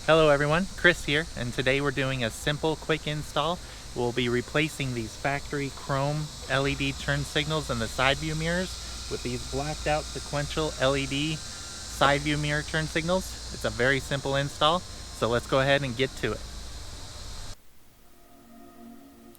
Hello everyone, Chris here, and today we're doing a simple quick install. We'll be replacing these factory chrome LED turn signals in the side view mirrors with these blacked out sequential LED side view mirror turn signals. It's a very simple install, so let's go ahead and get to it.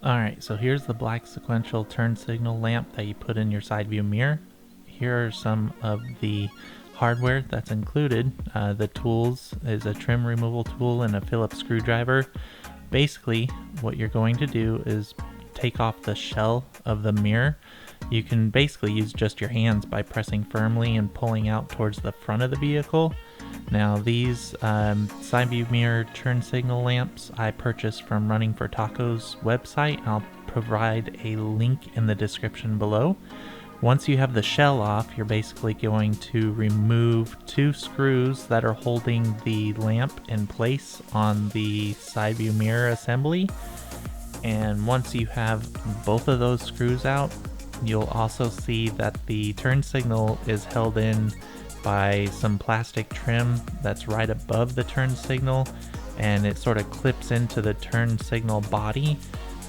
Alright, so here's the black sequential turn signal lamp that you put in your side view mirror. Here are some of the hardware that's included. The tools is a trim removal tool and a Phillips screwdriver. Basically, what you're going to do is take off the shell of the mirror. You can basically use just your hands by pressing firmly and pulling out towards the front of the vehicle. Now these side view mirror turn signal lamps I purchased from Runnin4Tacos website. I'll provide a link in the description below. Once you have the shell off, you're basically going to remove two screws that are holding the lamp in place on the side view mirror assembly. And once you have both of those screws out, you'll also see that the turn signal is held in by some plastic trim that's right above the turn signal, and it sort of clips into the turn signal body.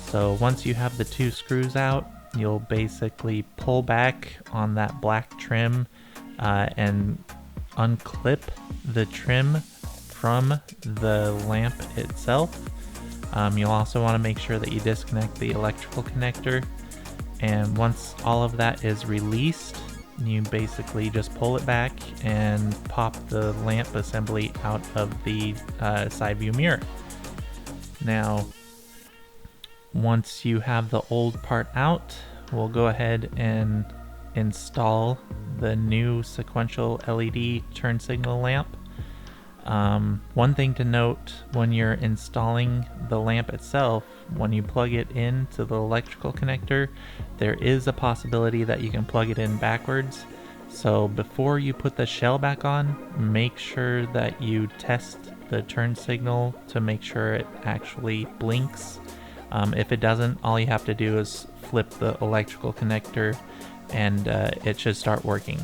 So once you have the two screws out, you'll basically pull back on that black trim and unclip the trim from the lamp itself. You'll also want to make sure that you disconnect the electrical connector, and once all of that is released, you basically just pull it back and pop the lamp assembly out of the side view mirror. Now once you have the old part out, we'll go ahead and install the new sequential LED turn signal lamp. One thing to note when you're installing the lamp itself, when you plug it into the electrical connector, there is a possibility that you can plug it in backwards. So before you put the shell back on, make sure that you test the turn signal to make sure it actually blinks. If it doesn't, all you have to do is flip the electrical connector and it should start working.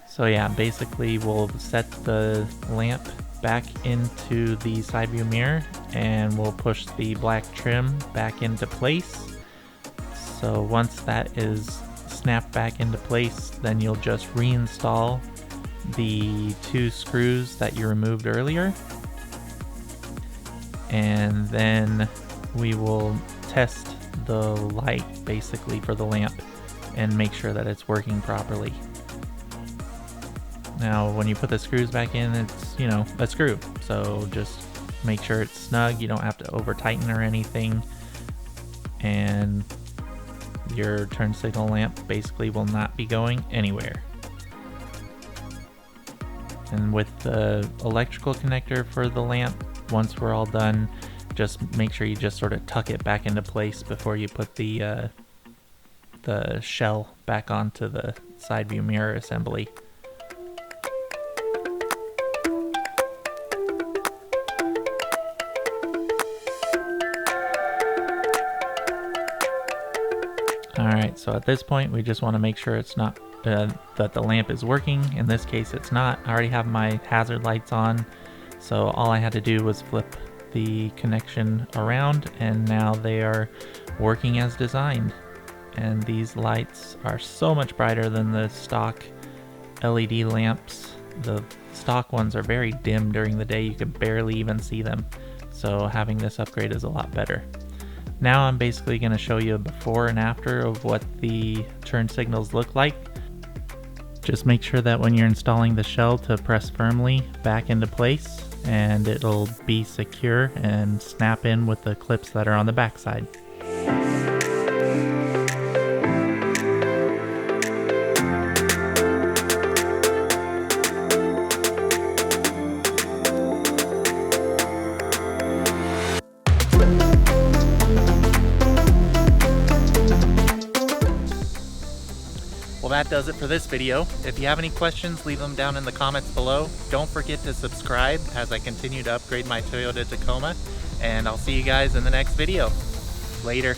So yeah, basically we'll set the lamp back into the side view mirror and we'll push the black trim back into place. So once that is snapped back into place, then you'll just reinstall the two screws that you removed earlier. And then we will test the light basically for the lamp and make sure that it's working properly. Now when you put the screws back in, it's, you know, a screw, so just make sure it's snug. You don't have to over tighten or anything, and your turn signal lamp basically will not be going anywhere. And with the electrical connector for the lamp, once we're all done, just make sure you just sort of tuck it back into place before you put the shell back onto the side view mirror assembly. Alright, so at this point we just want to make sure it's not that the lamp is working. In this case it's not. I already have my hazard lights on, so all I had to do was flip the connection around and now they are working as designed. And these lights are so much brighter than the stock LED lamps. The stock ones are very dim during the day, you can barely even see them, so having this upgrade is a lot better. Now I'm basically going to show you a before and after of what the turn signals look like. Just make sure that when you're installing the shell to press firmly back into place, and it'll be secure and snap in with the clips that are on the back side. Well, that does it for this video. If you have any questions, leave them down in the comments below. Don't forget to subscribe as I continue to upgrade my Toyota Tacoma, and I'll see you guys in the next video. Later.